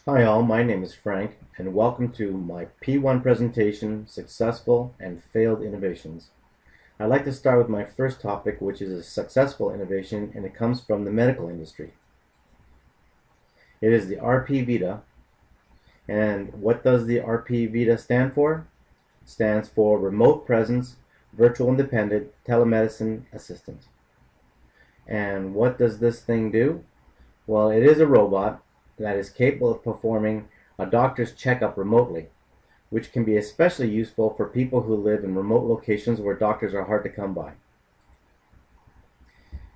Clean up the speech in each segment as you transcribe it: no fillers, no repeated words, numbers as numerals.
Hi all, my name is Frank and welcome to my P1 presentation, Successful and Failed Innovations. I'd like to start with my first topic, which is a successful innovation, and it comes from the medical industry. It is the RP Vita. And what does the RP Vita stand for? It stands for Remote Presence Virtual Independent Telemedicine Assistant. And what does this thing do? Well, it is a robot that is capable of performing a doctor's checkup remotely, which can be especially useful for people who live in remote locations where doctors are hard to come by.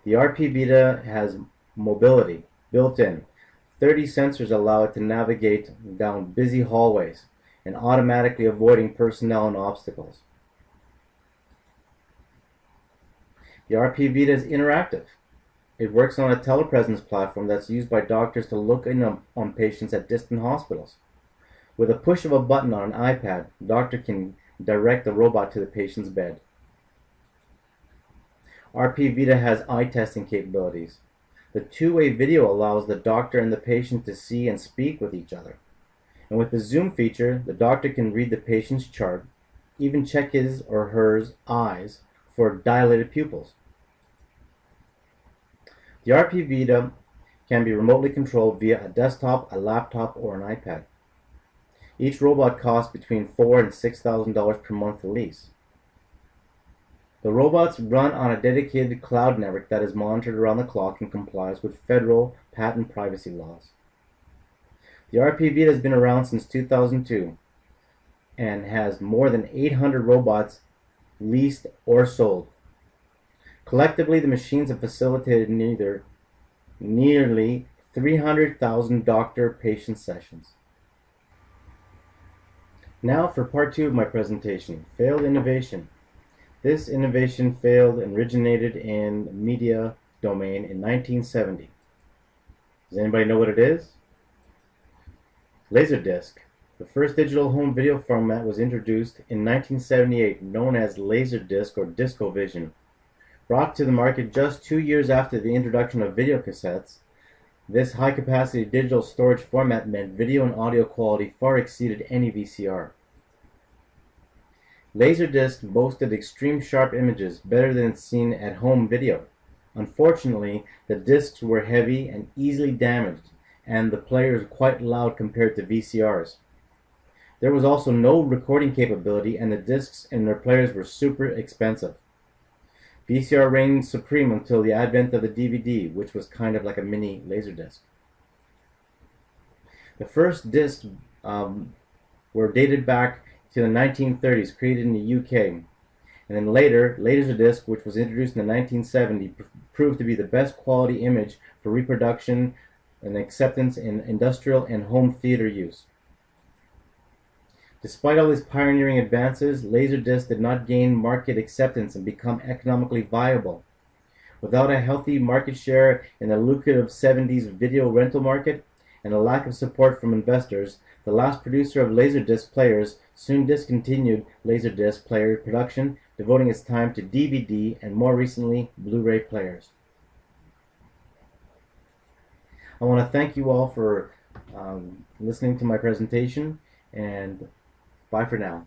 The RP Vita has mobility built in. 30 sensors allow it to navigate down busy hallways and automatically avoiding personnel and obstacles. The RP Vita is interactive. It works on a telepresence platform that's used by doctors to look in on patients at distant hospitals. With a push of a button on an iPad, the doctor can direct the robot to the patient's bed. RP Vita has eye testing capabilities. The two-way video allows the doctor and the patient to see and speak with each other. And with the zoom feature, the doctor can read the patient's chart, even check his or her eyes for dilated pupils. The RP Vita can be remotely controlled via a desktop, a laptop, or an iPad. Each robot costs between $4,000 and $6,000 per month to lease. The robots run on a dedicated cloud network that is monitored around the clock and complies with federal patent privacy laws. The RP Vita has been around since 2002 and has more than 800 robots leased or sold. Collectively, the machines have facilitated nearly 300,000 doctor-patient sessions. Now for part 2 of my presentation, Failed Innovation. This innovation failed and originated in the media domain in 1970. Does anybody know what it is? Laserdisc. The first digital home video format was introduced in 1978, known as Laserdisc or DiscoVision. Brought to the market just 2 years after the introduction of video cassettes, this high-capacity digital storage format meant video and audio quality far exceeded any VCR. Laserdisc boasted extreme sharp images, better than seen at home video. Unfortunately, the discs were heavy and easily damaged, and the players quite loud compared to VCRs. There was also no recording capability, and the discs and their players were super expensive. VCR reigned supreme until the advent of the DVD, which was kind of like a mini Laserdisc. The first discs were dated back to the 1930s, created in the UK. And then later, Laserdisc, which was introduced in the 1970s, proved to be the best quality image for reproduction and acceptance in industrial and home theater use. Despite all these pioneering advances, Laserdisc did not gain market acceptance and become economically viable. Without a healthy market share in the lucrative 70s video rental market and a lack of support from investors, the last producer of Laserdisc players soon discontinued Laserdisc player production, devoting its time to DVD and more recently Blu-ray players. I want to thank you all for listening to my presentation, and bye for now.